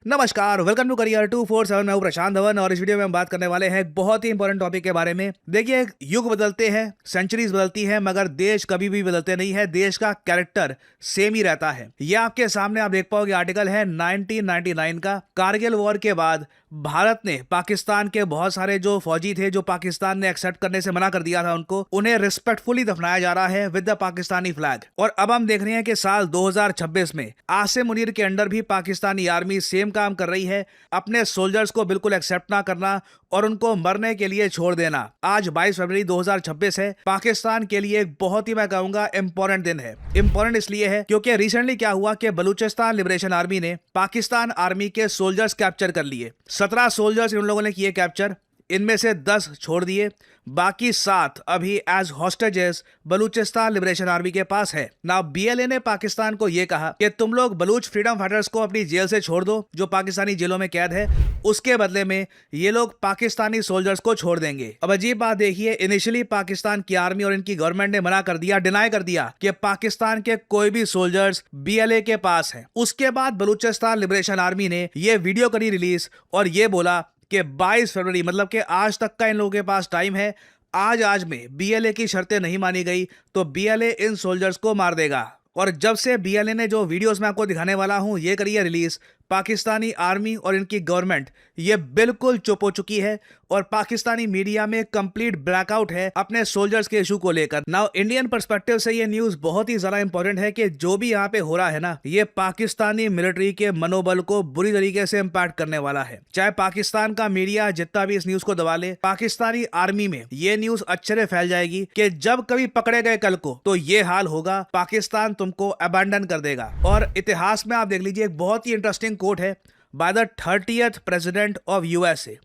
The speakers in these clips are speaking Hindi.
नमस्कार, वेलकम टू करियर 247। मैं हूं प्रशांत धवन और इस वीडियो में हम बात करने वाले हैं एक बहुत ही इंपॉर्टेंट टॉपिक के बारे में। देखिए, युग बदलते हैं, सेंचुरीज बदलती है, मगर देश कभी भी बदलते नहीं है। देश का कैरेक्टर सेम ही रहता है। ये आपके सामने आप देख पाओगे, आर्टिकल है 1999 का। कारगिल वॉर के बाद भारत ने पाकिस्तान के बहुत सारे जो फौजी थे, जो पाकिस्तान ने एक्सेप्ट करने से मना कर दिया था, उन्हें रिस्पेक्टफुली दफनाया जा रहा है विद द पाकिस्तानी फ्लैग। और अब हम देख रहे हैं कि साल 2026 में आसिम मुनीर के अंडर भी पाकिस्तानी आर्मी सेम काम कर रही है, अपने सोल्जर्स को बिल्कुल एक्सेप्ट ना करना और उनको मरने के लिए छोड़ देना। आज 22 फरवरी 2026 है। पाकिस्तान के लिए एक बहुत ही, मैं कहूंगा, इंपॉर्टेंट दिन है। इंपॉर्टेंट इसलिए है क्योंकि रिसेंटली क्या हुआ कि बलूचिस्तान लिबरेशन आर्मी ने पाकिस्तान आर्मी के सोल्जर्स कैप्चर कर लिए। 17 सोल्जर्स इन लोगों ने किए कैप्चर, इनमें से 10 छोड़ दिए, बाकी 7 अभी as hostages Balochistan liberation army के पास है ना। बीएलए ने पाकिस्तान को यह कहा कि तुम लोग बलूच फ्रीडम फाइटर्स को अपनी जेल से छोड़ दो, जो पाकिस्तानी जेलों में कैद है, उसके बदले में ये लोग पाकिस्तानी सोल्जर्स को छोड़ देंगे। अब अजीब बात देखिए, इनिशियली पाकिस्तान की आर्मी और इनकी गवर्नमेंट ने मना कर दिया, डिनाई कर दिया कि पाकिस्तान के कोई भी सोल्जर्स बीएलए के पास है। उसके बाद बलूचिस्तान लिबरेशन आर्मी ने यह वीडियो करी रिलीज और ये बोला कि 22 फरवरी, मतलब कि आज तक का इन लोगों के पास टाइम है। आज में बीएलए की शर्तें नहीं मानी गई तो बीएलए इन सोल्जर्स को मार देगा। और जब से बीएलए ने जो वीडियोस मैं आपको दिखाने वाला हूं ये करी है रिलीज, पाकिस्तानी आर्मी और इनकी गवर्नमेंट ये बिल्कुल चुप हो चुकी है और पाकिस्तानी मीडिया में कंप्लीट ब्लैकआउट है अपने सोल्जर्स के इशू को लेकर। नाउ इंडियन पर्सपेक्टिव से ये न्यूज बहुत ही ज्यादा इंपॉर्टेंट है कि जो भी यहाँ पे हो रहा है ना, ये पाकिस्तानी मिलिट्री के मनोबल को बुरी तरीके से इम्पैक्ट करने वाला है। चाहे पाकिस्तान का मीडिया जितना भी इस न्यूज को दबा ले, पाकिस्तानी आर्मी में ये न्यूज अच्छे से फैल जाएगी कि जब कभी पकड़े गए कल को तो ये हाल होगा, पाकिस्तान तुमको अबैंडन कर देगा। और इतिहास में आप देख लीजिए, एक बहुत ही इंटरेस्टिंग कोट है by the 30th president of USA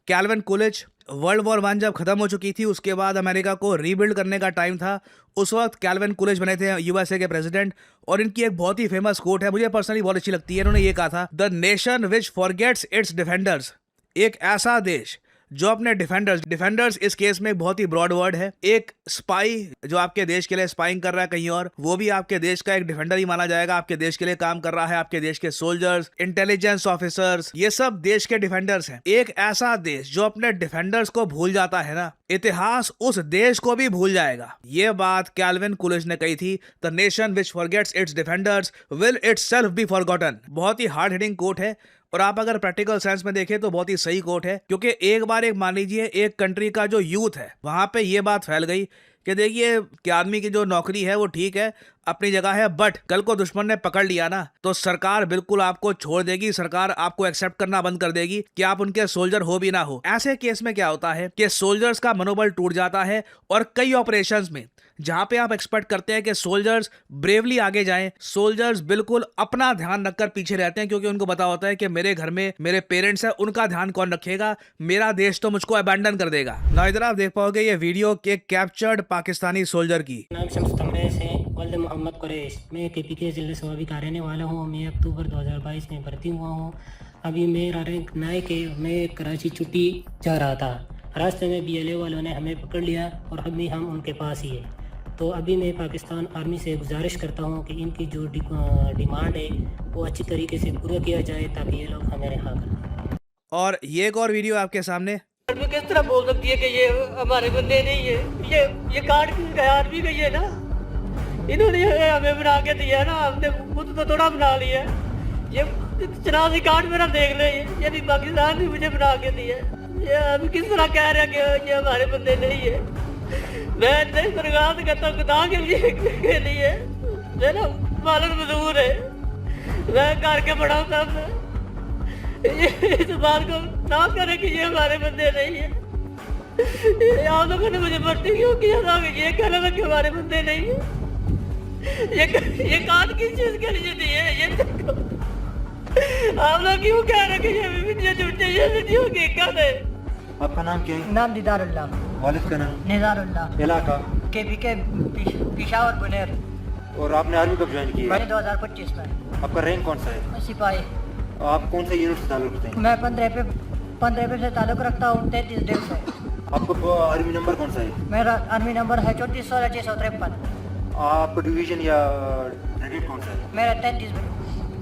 Calvin Coolidge. World war 1 जब खत्म हो चुकी थी, उसके बाद अमेरिका को रीबिल्ड करने का टाइम था, उस वक्त कैल्विन कूलिज बने थे यूएसए के प्रेसिडेंट। और इनकी एक बहुत ही फेमस कोट है, मुझे पर्सनली बहुत अच्छी लगती है। इन्होंने ये कहा था, the nation which forgets it's defenders, एक ऐसा देश जो अपने डिफेंडर्स इस केस में एक बहुत ही ब्रॉड वर्ड है। एक स्पाई जो आपके देश के लिए स्पाइंग कर रहा है कहीं और, वो भी आपके देश का एक डिफेंडर ही माना जाएगा, आपके देश के लिए काम कर रहा है। आपके देश के सोल्जर्स, इंटेलिजेंस ऑफिसर्स, ये सब देश के डिफेंडर्स हैं। एक ऐसा देश जो अपने डिफेंडर्स को भूल जाता है ना, इतिहास उस देश को भी भूल जाएगा। ये बात कैल्विन कूलिज ने कही थी। The nation which forgets it's defenders will itself B forgotten. बहुत ही हार्ड हिटिंग कोट है और आप अगर प्रैक्टिकल सेंस में देखें तो बहुत ही सही कोट है, क्योंकि एक बार एक मान लीजिए एक कंट्री का जो यूथ है वहां पे ये बात फैल गई कि देखिए कि आदमी की जो नौकरी है वो ठीक है, अपनी जगह है, बट कल को दुश्मन ने पकड़ लिया ना तो सरकार बिल्कुल आपको छोड़ देगी, सरकार आपको एक्सेप्ट करना बंद कर देगी कि आप उनके सोल्जर हो भी ना हो। ऐसे केस में क्या होता है कि सोल्जर्स का मनोबल टूट जाता है और कई ऑपरेशंस में जहां पे आप एक्सपेक्ट करते हैं कि सोल्जर्स ब्रेवली आगे जाएं, सोल्जर्स बिल्कुल अपना ध्यान रखकर पीछे रहते हैं, क्योंकि उनको पता होता है कि मेरे घर में मेरे पेरेंट्स हैं, उनका ध्यान कौन रखेगा, मेरा देश तो मुझको अबैंडन कर देगा ना। इधर आप देख पाओगे ये वीडियो के कैप्चर्ड पाकिस्तानी सोल्जर की। नाम शम्स तमरे से वल्द मोहम्मद कुरैश। मैं केपीके जिले स्वाबी का रहने वाला हूँ। मैं अक्टूबर 2022 में भर्ती हुआ हूँ। अभी मेरा रैंक 9 के मैं कराची छुट्टी जा रहा था। रास्ते में बीएलए वालों ने हमें पकड़ लिया और अभी हम उनके पास ही है। तो अभी मैं पाकिस्तान आर्मी से गुजारिश करता हूँ कि इनकी जो डिमांड है वो अच्छी तरीके से पूरा किया जाए ताकि ये लोग हमें रिहा करें। और ये एक और वीडियो आपके सामने। आर्मी किस तरह बोल सकती है कि ये हमारे बंदे नहीं है? ये काट के आर्मी का ये ना, इन्होंने हमें बना के दिया ना, हमने खुद तो थोड़ा बना लिया। ये चनाजी काट मेरा देख ले, ये भी पाकिस्तान ने मुझे बना के दिया। ये अभी किस तरह कह रहे हैं कि ये हमारे बंदे नहीं है? मैं दरगाह करता हूँ खुदा के लिए मेरा मालिक मजदूर है, मैं करके बड़ा सब इस बात को ना करे कि ये हमारे बंदे नहीं है। आप लोगों ने मुझे भर्ती क्यों किया था? ये कहने लगे कि हमारे बंदे नहीं है। ये काट किस चीज के लिए दी है? ये आप लोग क्यों कह रहे कि ये वीडियो झूठी, ये वीडियो हकीकत है? आपका नाम क्या है? नाम दीदारुल्लाह। वालिद का नाम? निजारुल्लाह। इलाका? केपीके पिशावर बुनेर। और आपने आर्मी कब ज्वाइन किया? मैंने 2025 में। आपका रैंक कौन सा है? सिपाही। आप कौन से यूनिट से ताल्लुक रखते हैं? मैं 15 पे से ताल्लुक रखता हूँ, 33 डेढ़ से। आपको आर्मी नंबर कौन सा है? मेरा आर्मी नंबर है 34,653। आप डिवीजन या ब्रिगेड कौन सा है? मेरा 33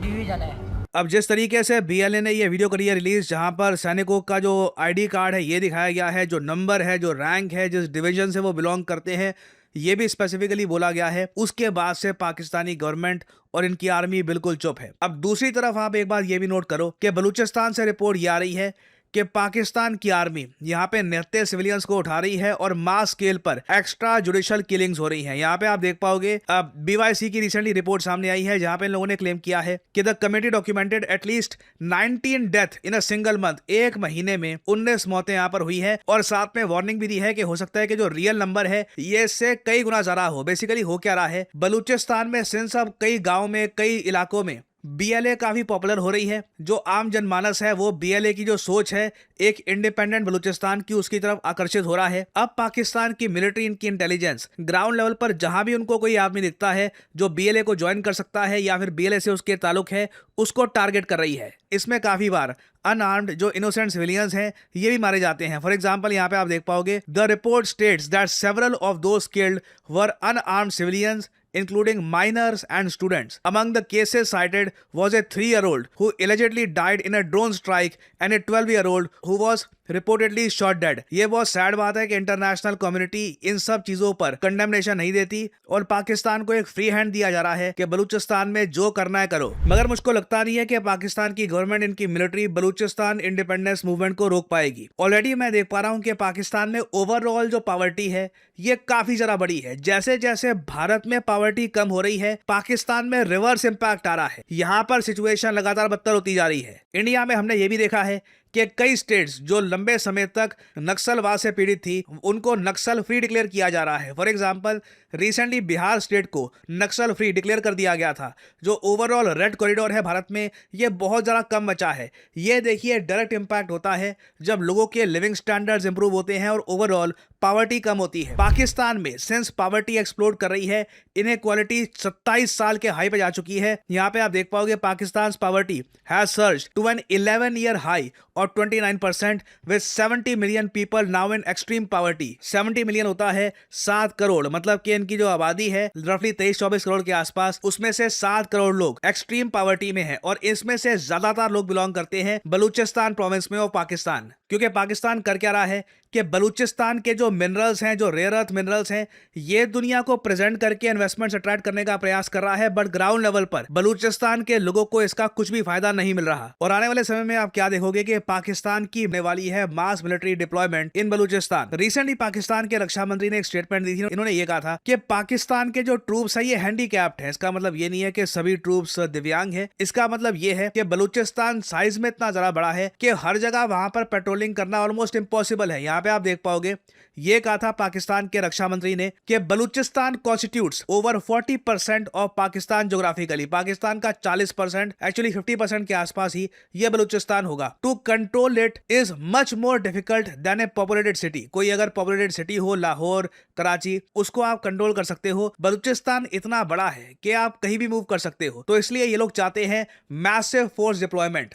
डिवीजन है। अब जिस तरीके से बीएलए ने ये वीडियो करी है रिलीज, जहां पर सैनिकों का जो आईडी कार्ड है ये दिखाया गया है, जो नंबर है, जो रैंक है, जिस डिवीजन से वो बिलोंग करते हैं ये भी स्पेसिफिकली बोला गया है, उसके बाद से पाकिस्तानी गवर्नमेंट और इनकी आर्मी बिल्कुल चुप है। अब दूसरी तरफ आप एक बात ये भी नोट करो कि बलूचिस्तान से रिपोर्ट ये आ रही है कि पाकिस्तान की आर्मी यहाँ पे निहत्ते सिविलियंस को उठा रही है और मास स्केल पर एक्स्ट्रा जुडिशियल किलिंग्स हो रही हैं। यहाँ पे आप देख पाओगे BYC की रिसेंटली रिपोर्ट सामने आई है जहाँ पे इन लोगों ने क्लेम किया है कि the committee documented at least 19 death in a single month, एक महीने में 19 मौतें यहाँ पर हुई है और साथ में वार्निंग भी दी है कि हो सकता है कि जो रियल नंबर है ये इससे कई गुना ज्यादा हो। बेसिकली हो क्या रहा है, बलूचिस्तान में सिंस अब कई गाँव में, कई इलाकों में बीएलए काफी पॉपुलर हो रही है। जो आम जनमानस है वो बीएलए की जो सोच है एक इंडिपेंडेंट बलूचिस्तान की, उसकी तरफ आकर्षित हो रहा है। अब पाकिस्तान की मिलिट्री, इनकी इंटेलिजेंस ग्राउंड लेवल पर जहां भी उनको कोई आदमी दिखता है जो बीएलए को ज्वाइन कर सकता है या फिर बीएलए से उसके ताल्लुक है, उसको टारगेट कर रही है। इसमें काफी बार अनआर्म्ड जो इनोसेंट सिविलियंस हैं ये भी मारे जाते हैं। फॉर एग्जांपल यहाँ पे आप देख पाओगे the report states that several of those killed were unarmoured civilians including minors and students. Among the cases cited was a 3-year-old who allegedly died in a drone strike and a 12-year-old who was reportedly shot dead. ये बहुत सैड बात है कि इंटरनेशनल कम्युनिटी इन सब चीजों पर कंडेमनेशन नहीं देती और पाकिस्तान को एक फ्री हैंड दिया जा रहा है कि बलूचिस्तान में जो करना है करो। मगर मुझको लगता नहीं है कि पाकिस्तान की गवर्नमेंट, इनकी मिलिट्री बलूचिस्तान इंडिपेंडेंस मूवमेंट को रोक पाएगी। ऑलरेडी मैं देख पा रहा हूँ कि पाकिस्तान में ओवरऑल जो पॉवर्टी है ये काफी ज्यादा बड़ी है। जैसे जैसे भारत में पॉवर्टी कम हो रही है, पाकिस्तान में रिवर्स इंपैक्ट आ रहा है। यहाँ पर सिचुएशन लगातार बदतर होती जा रही है। इंडिया में हमने ये भी देखा है कि कई स्टेट्स जो लंबे समय तक नक्सलवाद से पीड़ित थी उनको नक्सल फ्री डिक्लेयर किया जा रहा है। For example recently Bihar state को नक्सल फ्री डिक्लेयर कर दिया गया था। जो ओवरऑल रेड कॉरिडोर है भारत में ये बहुत ज़्यादा कम बचा है। ये देखिए डायरेक्ट इम्पैक्ट होता है जब लोगों के लिविंग स्टैंडर्ड्स इंप्रूव होते हैं और ओवरऑल पॉवर्टी कम होती है। पाकिस्तान में सिंस पॉवर्टी एक्सप्लोड कर रही है, इनइक्वालिटी 27 साल के हाई पे जा चुकी है। यहाँ पे आप देख पाओगे Pakistan poverty has surged to an 11-year high और 29% with 70 million people now in extreme poverty. 70 million होता है 7 करोड़, मतलब कि इनकी जो आबादी है रफली 23-24 करोड़ के आसपास, उसमें से 7 करोड़ लोग एक्सट्रीम पॉवर्टी में है और इसमें से ज्यादातर लोग बिलोंग करते हैं बलूचिस्तान प्रोविंस में और पाकिस्तान। क्योंकि पाकिस्तान कर क्या रहा है कि बलूचिस्तान के जो मिनरल्स हैं, जो रेयर अर्थ मिनरल्स हैं, ये दुनिया को प्रेजेंट करके इन्वेस्टमेंट अट्रैक्ट करने का प्रयास कर रहा है, बट ग्राउंड लेवल पर बलूचिस्तान के लोगों को इसका कुछ भी फायदा नहीं मिल रहा। और आने वाले समय में आप क्या देखोगे कि पाकिस्तान की होने वाली है मास मिलिट्री डिप्लॉयमेंट इन बलूचिस्तान। रिसेंटली पाकिस्तान के रक्षा मंत्री ने एक स्टेटमेंट दी थी। इन्होंने ये कहा था कि पाकिस्तान के जो ट्रूप्स है ये हैंडीकैप्ड है। इसका मतलब ये नहीं है कि सभी ट्रूप्स दिव्यांग है। इसका मतलब ये है कि बलूचिस्तान साइज में इतना ज्यादा बड़ा है कि हर जगह वहां पर पेट्रोलिंग करना ऑलमोस्ट इम्पॉसिबल है। यहाँ पे आप देख पाओगे ये कहा था पाकिस्तान के रक्षा मंत्री ने कि Balochistan constitutes over 40% of Pakistan geographically. Pakistan का 40%, एक्चुअली 50% के आसपास ही ये बलूचिस्तान होगा। To control it is much more difficult than a populated city. कोई अगर पॉपुलेटेड सिटी हो, लाहौर, कराची, उसको आप कंट्रोल कर सकते हो। बलूचिस्तान इतना बड़ा है कि आप कहीं भी मूव कर सकते हो। तो इसलिए ये लोग चाहते हैं मैसिव फोर्स डिप्लॉयमेंट।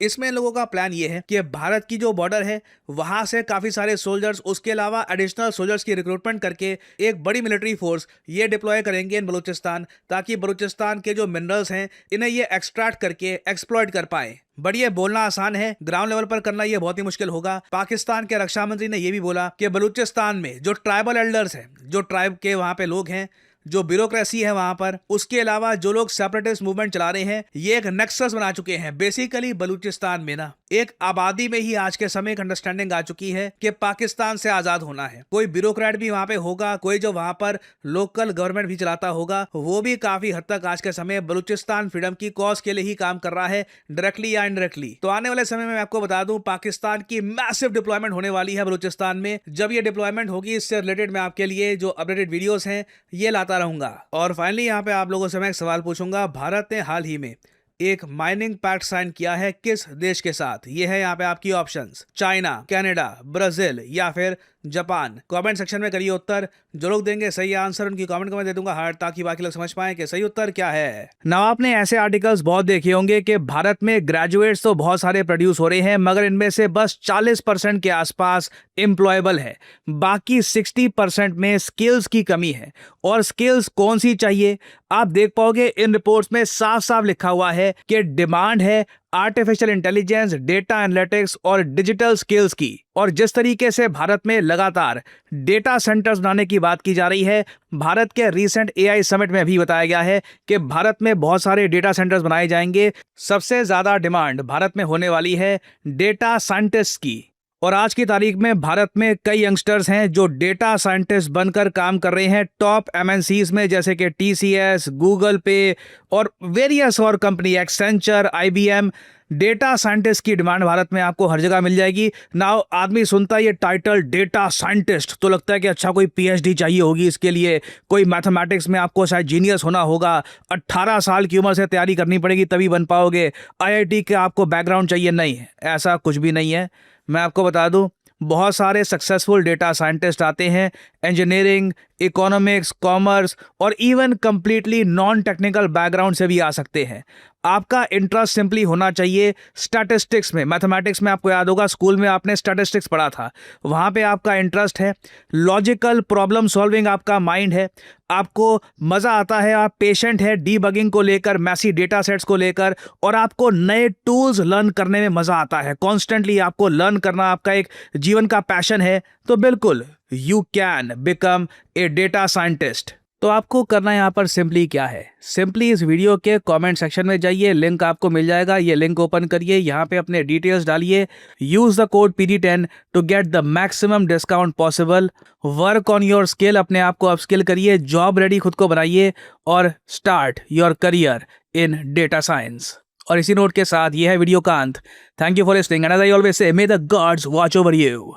इसमें लोगों का प्लान ये है कि भारत की जो बॉर्डर है वहां से काफी सारे सोल्जर्स, उसके अलावा एडिशनल सोल्जर्स की रिक्रूटमेंट करके एक बड़ी मिलिट्री फोर्स ये डिप्लॉय करेंगे इन बलूचिस्तान, ताकि बलूचिस्तान के जो मिनरल्स हैं इन्हें ये एक्सट्रैक्ट करके एक्सप्लॉइट कर पाए। बट ये बोलना आसान है, ग्राउंड लेवल पर करना ये बहुत ही मुश्किल होगा। पाकिस्तान के रक्षा मंत्री ने ये भी बोला कि बलूचिस्तान में जो ट्राइबल एल्डर्स हैं, जो ट्राइब के वहां पे लोग हैं, जो ब्यूरोक्रेसी है वहां पर, उसके अलावा जो लोग सेपरेटिस्ट मूवमेंट चला रहे हैं, ये एक नेक्सस बना चुके हैं। बेसिकली बलूचिस्तान में ना एक आबादी में ही आज के समय एक अंडरस्टैंडिंग आ चुकी है कि पाकिस्तान से आजाद होना है। कोई ब्यूरोक्रेट भी वहां पे होगा, कोई जो वहां पर लोकल गवर्नमेंट भी चलाता होगा, वो भी काफी हद तक आज के समय बलूचिस्तान फ्रीडम की कॉज के लिए ही काम कर रहा है, डायरेक्टली या इनडायरेक्टली। तो आने वाले समय में मैं आपको बता दूं, पाकिस्तान की मैसिव डिप्लॉयमेंट होने वाली है बलूचिस्तान में। जब ये डिप्लॉयमेंट होगी, इससे रिलेटेड मैं आपके लिए जो अपडेटेड वीडियोस हैं ये लाता रहूंगा। और फाइनली यहाँ पे आप लोगों से मैं एक सवाल पूछूंगा, भारत ने हाल ही में एक माइनिंग पैक्ट साइन किया है किस देश के साथ? ये है यहाँ पे आपकी ऑप्शंस, चाइना, कनाडा, ब्राजील या फिर जापान। कमेंट सेक्शन में करिए उत्तर। जो लोग देंगे सही आंसर उनकी कमेंट को मैं दे दूंगा हार्ट, ताकि बाकी लोग समझ पाएं कि सही उत्तर क्या है। नाउ आपने ऐसे आर्टिकल्स बहुत देखे होंगे कि भारत में ग्रेजुएट्स तो बहुत सारे प्रोड्यूस हो रहे हैं, मगर इनमें से बस 40% के आसपास एम्प्लॉयबल है। बाकी 60% में स्किल्स की कमी है। और स्किल्स कौन सी चाहिए? आप देख पाओगे इन रिपोर्ट्स में साफ साफ लिखा हुआ है कि डिमांड है आर्टिफिशियल इंटेलिजेंस, डेटा एनालिटिक्स और डिजिटल स्किल्स की। और जिस तरीके से भारत में लगातार डेटा सेंटर्स बनाने की बात की जा रही है, भारत के रीसेंट एआई समिट में भी बताया गया है कि भारत में बहुत सारे डेटा सेंटर्स बनाए जाएंगे। सबसे ज्यादा डिमांड भारत में होने वाली है डेटा साइंटिस्ट की। और आज की तारीख में भारत में कई यंगस्टर्स हैं जो डेटा साइंटिस्ट बनकर काम कर रहे हैं टॉप एमएनसीज में, जैसे कि टीसीएस, गूगल पे और वेरियस और company, Accenture, IBM. Data scientist की डिमांड भारत में आपको हर जगह मिल जाएगी। नाउ आदमी सुनता है ये टाइटल डेटा साइंटिस्ट तो लगता है कि अच्छा कोई पीएचडी चाहिए होगी इसके लिए, कोई मैथमेटिक्स में आपको शायद जीनियस होना होगा, 18 साल की उम्र से तैयारी करनी पड़ेगी तभी बन पाओगे, आईआईटी का आपको बैकग्राउंड चाहिए। नहीं, ऐसा कुछ भी नहीं है। मैं आपको बता दूं, बहुत सारे सक्सेसफुल डेटा साइंटिस्ट आते हैं इंजीनियरिंग, इकोनॉमिक्स, कॉमर्स और even completely non technical background से भी आ सकते हैं। आपका इंटरेस्ट सिंपली होना चाहिए स्टैटिस्टिक्स में। मैथमेटिक्स में आपको याद होगा स्कूल में आपने स्टैटिस्टिक्स पढ़ा था, वहाँ पे आपका इंटरेस्ट है, लॉजिकल प्रॉब्लम सॉल्विंग आपका माइंड है, आपको मज़ा आता है, आप पेशेंट है डीबगिंग को लेकर, मैसी डेटा सेट्स को लेकर, और आपको नए टूल्स लर्न करने में मज़ा आता है। कॉन्स्टेंटली आपको लर्न करना आपका एक जीवन का पैशन है, तो बिल्कुल you can become a data scientist. तो आपको करना यहाँ पर सिंपली क्या है, सिंपली इस वीडियो के कमेंट सेक्शन में जाइए, लिंक आपको मिल जाएगा, ये लिंक ओपन करिए, यहाँ पे अपने डिटेल्स डालिए, use the code PD10 to get the maximum discount possible. Work on your skill, अपने आप को अपस्किल करिए, जॉब रेडी खुद को बनाइए और start your career in data science. और इसी नोट के साथ ये है वीडियो का अंत। Thank you for listening and as I always say, may the gods watch over you.